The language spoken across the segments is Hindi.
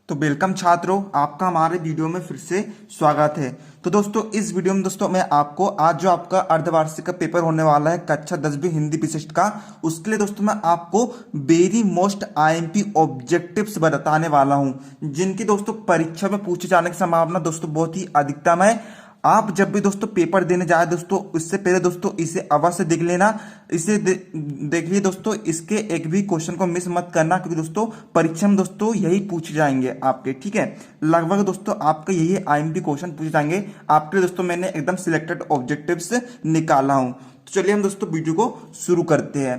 तो वेलकम छात्रों, आपका हमारे वीडियो में फिर से स्वागत है। तो दोस्तों इस वीडियो में दोस्तों मैं आपको आज जो आपका अर्धवार्षिक का पेपर होने वाला है कक्षा 10वीं हिंदी विशिष्ट का, उसके लिए दोस्तों मैं आपको वेरी मोस्ट आईएमपी ऑब्जेक्टिव्स बताने वाला हूं, जिनकी दोस्तों परीक्षा में पूछे जाने की संभावना दोस्तों बहुत ही अधिकतम है। आप जब भी दोस्तों पेपर देने जाए दोस्तों, इससे पहले दोस्तों इसे अवश्य देख लेना। इसे देखिए दोस्तों, इसके एक भी क्वेश्चन को मिस मत करना, क्योंकि दोस्तों परीक्षा में दोस्तों यही पूछे जाएंगे आपके। ठीक है, लगभग दोस्तों आपके यही आईएमपी क्वेश्चन पूछे जाएंगे आपके लिए। दोस्तों मैंने एकदम सिलेक्टेड ऑब्जेक्टिव्स निकाला हूं। तो चलिए हम दोस्तों वीडियो को शुरू करते हैं।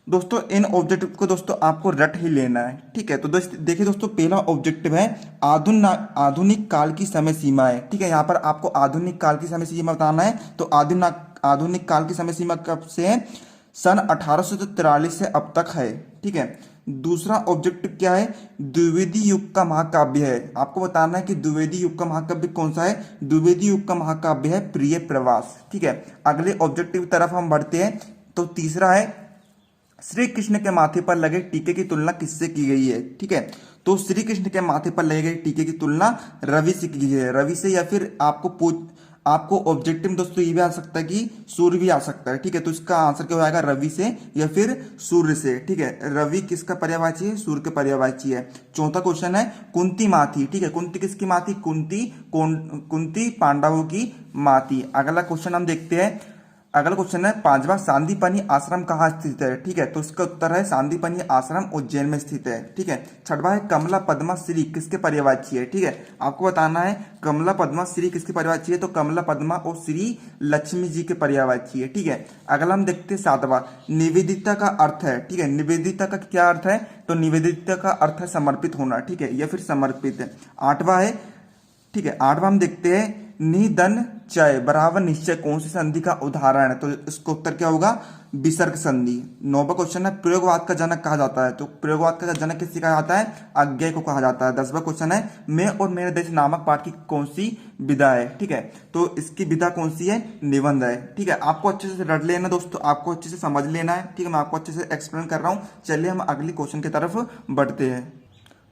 दोस्तों इन ऑब्जेक्टिव को दोस्तों आपको रट ही लेना है। ठीक है, तो देखिए दोस्तों, पहला ऑब्जेक्टिव है आधुनिक काल की समय सीमा है। ठीक है, यहाँ पर आपको आधुनिक काल की समय सीमा बताना है। तो आधुनिक काल की समय सीमा कब से है? सन 1843 से अब तक है। ठीक है, दूसरा ऑब्जेक्टिव क्या है? द्विवेदी युग का महाकाव्य है। आपको बताना है कि द्विवेदी युग का महाकाव्य कौन सा है। द्विवेदी युग का महाकाव्य है प्रिय प्रवास। ठीक है, अगले ऑब्जेक्टिव की तरफ हम बढ़ते हैं। तो तीसरा है श्री कृष्ण के माथे पर लगे टीके की तुलना किससे की गई है। ठीक है, तो श्री कृष्ण के माथे पर लगे गए टीके की तुलना रवि से की गई है। रवि से, या फिर आपको ऑब्जेक्टिव दोस्तों ये भी आ सकता है कि सूर्य भी आ सकता है। ठीक है, तो इसका आंसर क्या हो जाएगा? रवि से या फिर सूर्य से। ठीक है, रवि किसका पर्यायवाची है? सूर्य का पर्यायवाची है। चौथा क्वेश्चन है कुंती माँ थी। ठीक है, कुंती किसकी माँ थी? कुंती पांडवों की माँ थी। अगला क्वेश्चन हम देखते हैं। अगला क्वेश्चन है पांचवा, सांदीपनी आश्रम कहाँ स्थित है। ठीक है, तो इसका उत्तर है सांदीपनी आश्रम उज्जैन में स्थित है। ठीक है, छठवा है कमला पद्मा श्री किसके पर्यायवाची है। ठीक है, आपको बताना है कमला पद्मा श्री किसके पर्यायवाची है। तो कमला पद्मा और श्री लक्ष्मी जी के पर्यायवाची है। ठीक है, अगला हम देखते हैं सातवां, निवेदिता का अर्थ है। ठीक है, निवेदिता का क्या अर्थ है? तो निवेदिता का अर्थ है समर्पित होना। ठीक है, या फिर समर्पित। आठवां है, ठीक है, आठवां हम देखते हैं निधन चय बराबर निश्चय कौन सी संधि का उदाहरण है। तो इसका उत्तर क्या होगा? विसर्ग संधि। नौवां क्वेश्चन है प्रयोगवाद का जनक कहा जाता है। तो प्रयोगवाद का जनक किसे कहा जाता है? अज्ञेय को कहा जाता है। 10वां क्वेश्चन है मैं और मेरे देश नामक पाठ की कौन सी विधा है। ठीक है, तो इसकी विधा कौन सी है? निबंध है। ठीक है, आपको अच्छे से रट लेना दोस्तों, आपको अच्छे से समझ लेना है। ठीक है, मैं आपको अच्छे से एक्सप्लेन कर रहा हूँ। चलिए हम अगली क्वेश्चन की तरफ बढ़ते हैं।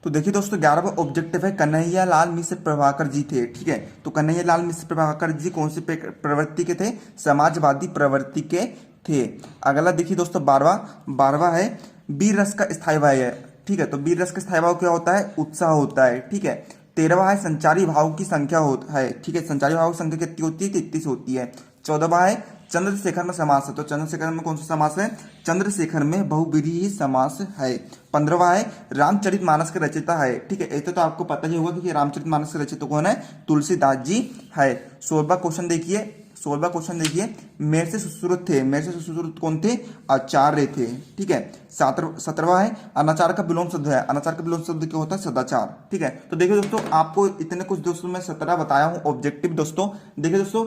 तो देखिए दोस्तों 11वां ऑब्जेक्टिव है कन्हैया लाल मिश्र प्रभाकर जी थे। ठीक है, तो कन्हैया लाल मिश्र प्रभाकर जी कौन सी प्रवृत्ति के थे? समाजवादी प्रवृत्ति के थे। अगला देखिए दोस्तों 12वां है वीर रस का स्थायी भाव है। ठीक है, तो वीर रस का स्थायी भाव क्या होता है? उत्साह होता है। ठीक है, 13वां है संचारी भाव की संख्या होता है। ठीक है, संचारी भाव की संख्या कितनी होती है? 33 होती है। 14वां है चंद्रशेखर में समास है। तो चंद्रशेखर में कौन सा समास है? चंद्रशेखर में बहुब्रीहि समास है। 15वां है रामचरितमानस के रचयिता है। ठीक है, ऐसे तो आपको पता ही होगा कि रामचरितमानस के रचयिता कौन है? तुलसीदास जी है। 16वां क्वेश्चन देखिए मेरे से सुश्रुत थे। मेरे से सुश्रुत कौन थे? आचार्य थे। ठीक है, 17वां है अनाचार का विलोम शब्द है। अनाचार का विलोम शब्द क्या होता है? सदाचार। ठीक है, तो देखिए दोस्तों आपको इतने कुछ दोस्तों मैं 17 बताया हूँ ऑब्जेक्टिव। दोस्तों देखिए दोस्तों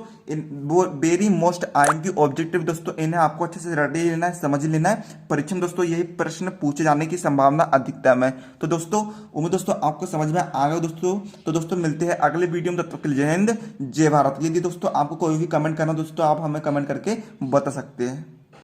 वेरी मोस्ट आईएमपी ऑब्जेक्टिव दोस्तों, इन्हें आपको अच्छे से रट लेना है, समझ लेना है। परीक्षा में दोस्तों यही प्रश्न पूछे जाने की संभावना अधिकतम है। तो दोस्तों उम्मीद दोस्तों आपको समझ में आ गया दोस्तों। तो दोस्तों मिलते हैं अगले वीडियो में, तब तक के लिए जय हिंद जय भारत। यदि दोस्तों आपको कोई भी कमेंट करना दोस्तों, आप हमें कमेंट करके बता सकते हैं।